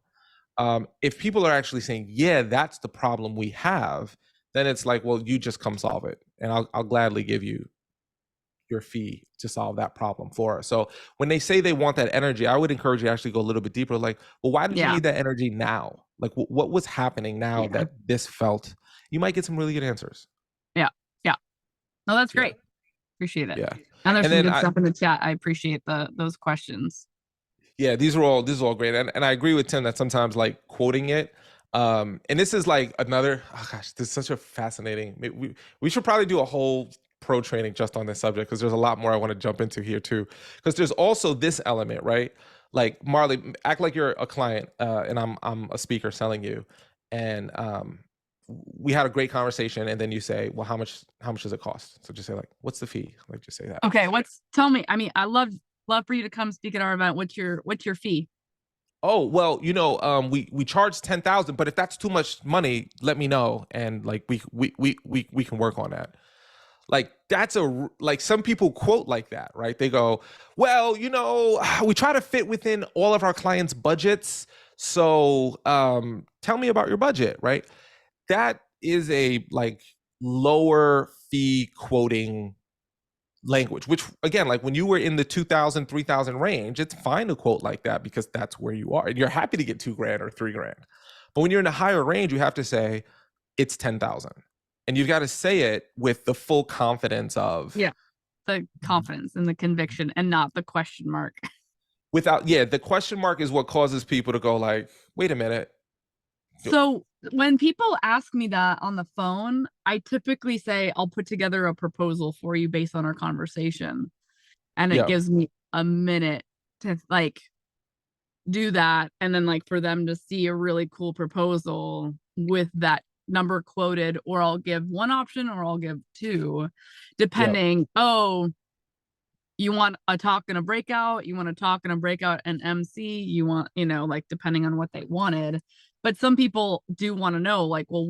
If people are actually saying, yeah, that's the problem we have, then it's like, well, you just come solve it, and I'll gladly give you your fee to solve that problem for us. So when they say they want that energy, I would encourage you to actually go a little bit deeper. Like, well, why did you need that energy now? Like, what was happening now that this felt? You might get some really good answers. Yeah. No, that's great. Appreciate it. Yeah. And there's And some then good stuff in the chat. I appreciate those questions. Yeah, this is all great. And I agree with Tim that sometimes like quoting it, and this is like another, oh gosh, this is such a fascinating, we should probably do a whole pro training just on this subject, because there's a lot more I want to jump into here too. Because there's also this element, right? Like, Marley, act like you're a client, and I'm a speaker selling you, and we had a great conversation, and then you say, well, how much does it cost? So just say like, what's the fee? Like, just say that. Okay, tell me. I mean, I love for you to come speak at our event. What's your fee? Oh, well, we charge 10,000, but if that's too much money, let me know, and like we can work on that. Like, that's like some people quote like that, right? They go, well, we try to fit within all of our clients' budgets, so tell me about your budget, right? That is a like lower fee quoting language, which again, like when you were in the 2,000, 3,000 range, it's fine to quote like that because that's where you are and you're happy to get $2,000 or $3,000. But when you're in a higher range, you have to say it's 10,000, and you've got to say it with the full confidence of the confidence and the conviction, and not the question mark. The question mark is what causes people to go like, wait a minute. So when people ask me that on the phone, I typically say, I'll put together a proposal for you based on our conversation. And it gives me a minute to like do that. And then like for them to see a really cool proposal with that number quoted, or I'll give one option or I'll give two, depending. Oh, you want a talk and a breakout, you want a talk and a breakout and MC, you want, like depending on what they wanted. But some people do want to know, like, well,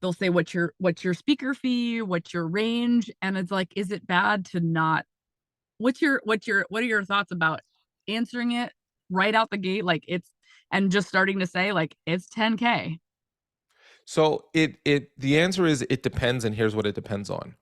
they'll say, what's your speaker fee? What's your range? And it's like, is it bad to not, what are your thoughts about answering it right out the gate? Like and just starting to say like, it's 10K. So the answer is it depends. And here's what it depends on.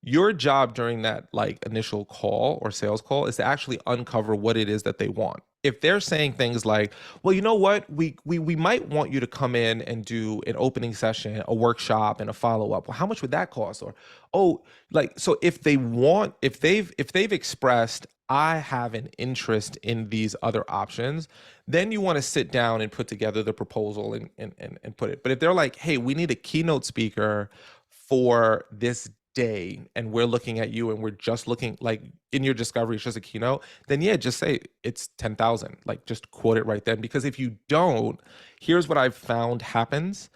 Your job during that like initial call or sales call is to actually uncover what it is that they want. if they're saying things like, well, you know what, we might want you to come in and do an opening session, a workshop, and a follow-up. Well, how much would that cost? Or, oh, like, so if they've expressed, I have an interest in these other options, then you want to sit down and put together the proposal and put it. But if they're like, hey, we need a keynote speaker for this day, and we're looking at you, and we're just looking, like, in your discovery, it's just a keynote, then yeah, just say it's 10,000. Like, just quote it right then. Because if you don't, here's what I've found happens.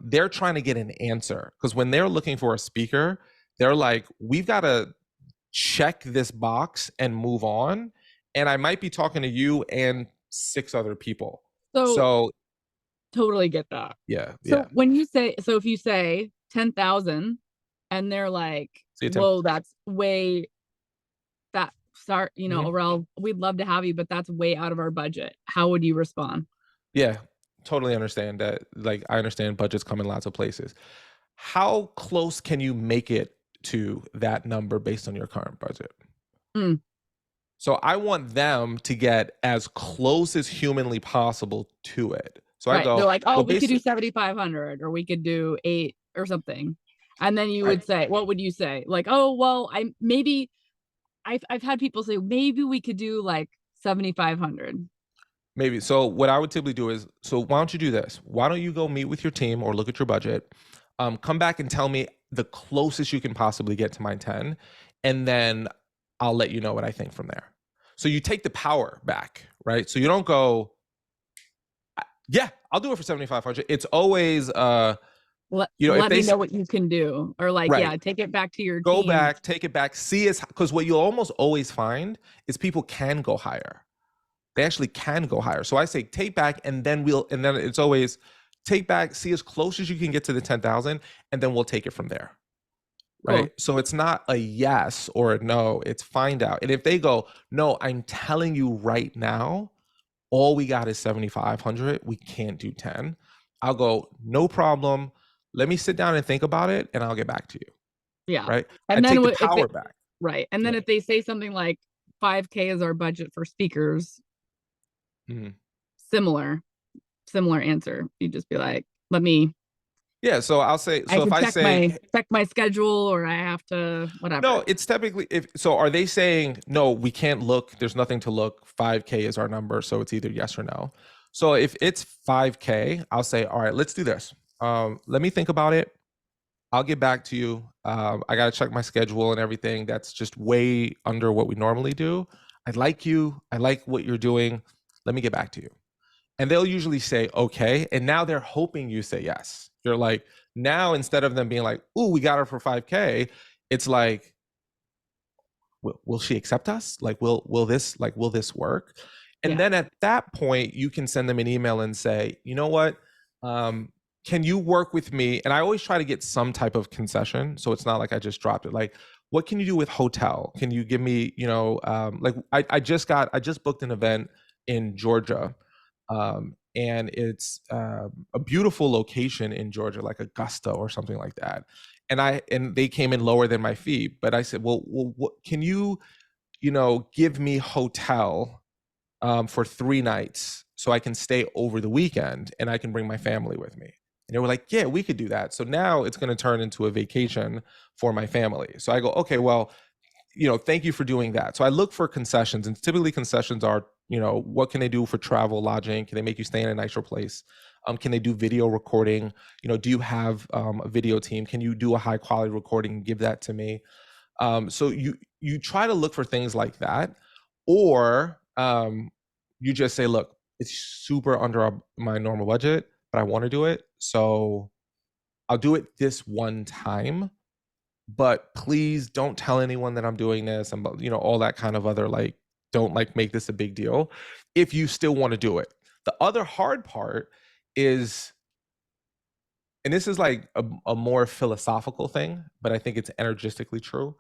They're trying to get an answer, because when they're looking for a speaker, they're like, we've got to check this box and move on. And I might be talking to you and 6 other people. So totally get that. yeah. So when you say, so if you say 10,000 and they're like, whoa, that's way, that start, you know, Aurel, we'd love to have you, but that's way out of our budget. How would you respond? Yeah, totally understand that. Like, I understand budgets come in lots of places. How close can you make it to that number based on your current budget? So I want them to get as close as humanly possible to it. So I go, they're like, oh, well, we could do 7,500, or we could do 8 or something. And then you would say, what would you say? Like, oh, well, I've had people say, maybe we could do like 7,500. Maybe. So what I would typically do is, so why don't you do this? Why don't you go meet with your team or look at your budget, come back and tell me the closest you can possibly get to my 10, and then I'll let you know what I think from there. So you take the power back, right? So you don't go, yeah, I'll do it for 7,500. It's always, let me know what you can do, or like, yeah, take it back to your go team. back, take it back, see it, because what you'll almost always find is people can go higher. They actually can go higher. So I say take back, and then it's always take back, see as close as you can get to the 10,000, and then we'll take it from there. Right. Cool. So it's not a yes or a no, it's find out. And if they go, no, I'm telling you right now, all we got is 7,500, we can't do 10. I'll go, no problem. Let me sit down and think about it, and I'll get back to you. Yeah. Right. And then take the power back. Right. And then if they say something like 5K is our budget for speakers, similar answer. You just be like, let me. Yeah, so I'll say, so if I say check my schedule, or I have to, whatever. No, it's typically, so are they saying, no, we can't look, there's nothing to look, 5K is our number, so it's either yes or no. So if it's 5K, I'll say, all right, let's do this. Let me think about it. I'll get back to you. I got to check my schedule and everything. That's just way under what we normally do. I like you. I like what you're doing. Let me get back to you. And they'll usually say, okay. And now they're hoping you say yes. You're like, now instead of them being like, ooh, we got her for 5K, it's like, will she accept us? Like, will this work? And then at that point, you can send them an email and say, you know what? Can you work with me? And I always try to get some type of concession. So it's not like I just dropped it. Like, what can you do with hotel? Can you give me, like I just booked an event in Georgia. And it's a beautiful location in Georgia, like Augusta or something like that. And they came in lower than my fee, but I said, well, what can you, give me hotel for 3 nights so I can stay over the weekend and I can bring my family with me. And they were like, yeah, we could do that. So now it's going to turn into a vacation for my family. So I go, okay, well, thank you for doing that. So I look for concessions, and typically concessions are, what can they do for travel, lodging? Can they make you stay in a nicer place? Can they do video recording? Do you have a video team? Can you do a high quality recording and give that to me? So you try to look for things like that, or you just say, look, it's super under my normal budget, but I want to do it. So I'll do it this one time, but please don't tell anyone that I'm doing this, and all that kind of other, like, don't make this a big deal if you still want to do it. The other hard part is, and this is like a more philosophical thing, but I think it's energistically true.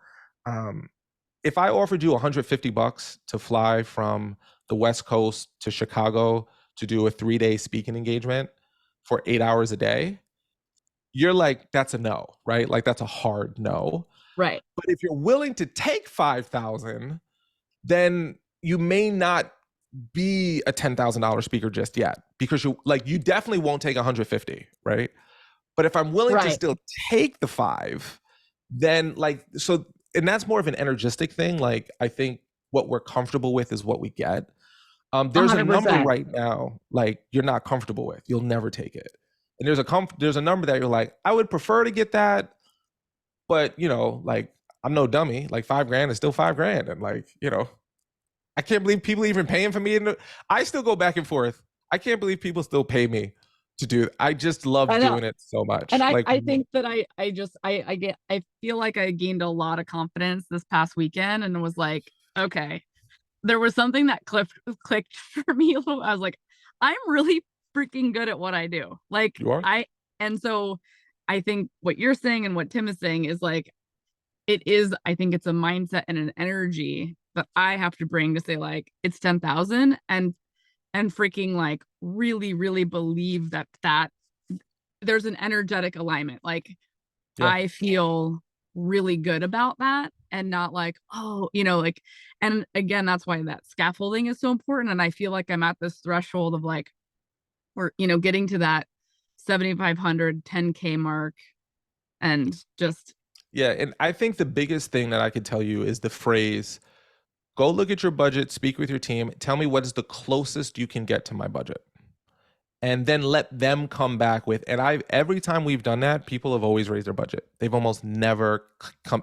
If I offered you $150 to fly from the West Coast to Chicago to do a 3-day speaking engagement for 8 hours a day, you're like, that's a no, right? Like, that's a hard no. Right. But if you're willing to take 5,000, then you may not be a $10,000 speaker just yet, because you definitely won't take 150, right? But if I'm willing to still take the 5, then and that's more of an energistic thing. Like, I think what we're comfortable with is what we get. There's a number 100%. right now, like, you're not comfortable with, you'll never take it. And there's a number that you're like, I would prefer to get that, but like, I'm no dummy. Like, $5,000 is still $5,000, and like, I can't believe people even paying for me. And I still go back and forth. I can't believe people still pay me to do it. I just love doing it so much. And like, I think that I feel like I gained a lot of confidence this past weekend, and was like, okay, there was something that clicked for me. I was like, I'm really freaking good at what I do. Like, you are? And so I think what you're saying and what Tim is saying is like, I think it's a mindset and an energy that I have to bring to say, like, it's 10,000, and freaking like really, really believe that there's an energetic alignment. Like, I feel really good about that, and not like, oh, like, and again, that's why that scaffolding is so important. And I feel like I'm at this threshold of like, we're, getting to that 7,500, 10K mark, and just. Yeah. And I think the biggest thing that I could tell you is the phrase, go look at your budget, speak with your team, tell me what is the closest you can get to my budget. And then let them come back with, and every time we've done that, people have always raised their budget. They've almost never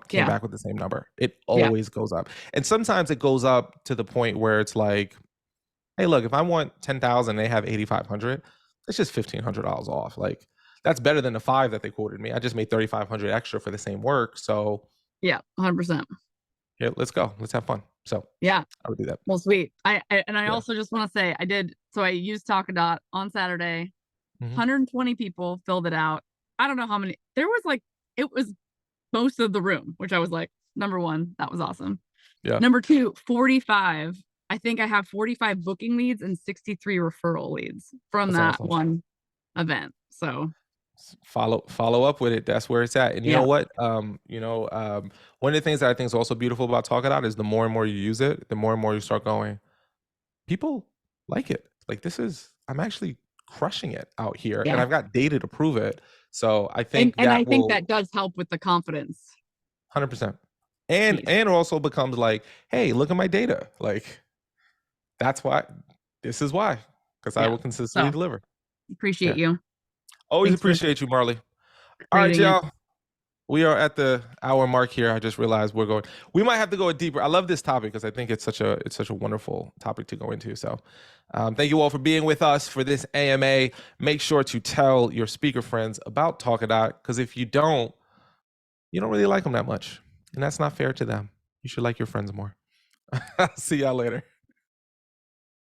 came back with the same number. It always goes up. And sometimes it goes up to the point where it's like, hey, look, if I want 10,000, they have 8,500, it's just $1,500 off. Like, that's better than the 5 that they quoted me. I just made 3,500 extra for the same work. So 100%. Yeah, let's go. Let's have fun. So yeah, I would do that. Well, sweet. I also just want to say I used Talkadot on Saturday. 120 people filled it out. I don't know how many. There was like, it was most of the room, which I was like, number one, that was awesome. Yeah. Number 2, 45. I think I have 45 booking leads and 63 referral leads from that one event. So follow up with it. That's where it's at. And you know what? One of the things that I think is also beautiful about Talkadot is the more and more you use it, the more and more you start going, people like it. Like, I'm actually crushing it out here, and I've got data to prove it. So I think think that does help with the confidence. 100%. And it also becomes like, hey, look at my data. Like, that's why. This is why, because I will consistently deliver. Appreciate you. Always appreciate you, Marley. All right, y'all. We are at the hour mark here. I just realized we might have to go deeper. I love this topic because I think it's such a wonderful topic to go into. So thank you all for being with us for this AMA. Make sure to tell your speaker friends about Talkadot, because if you don't really like them that much. And that's not fair to them. You should like your friends more. See y'all later.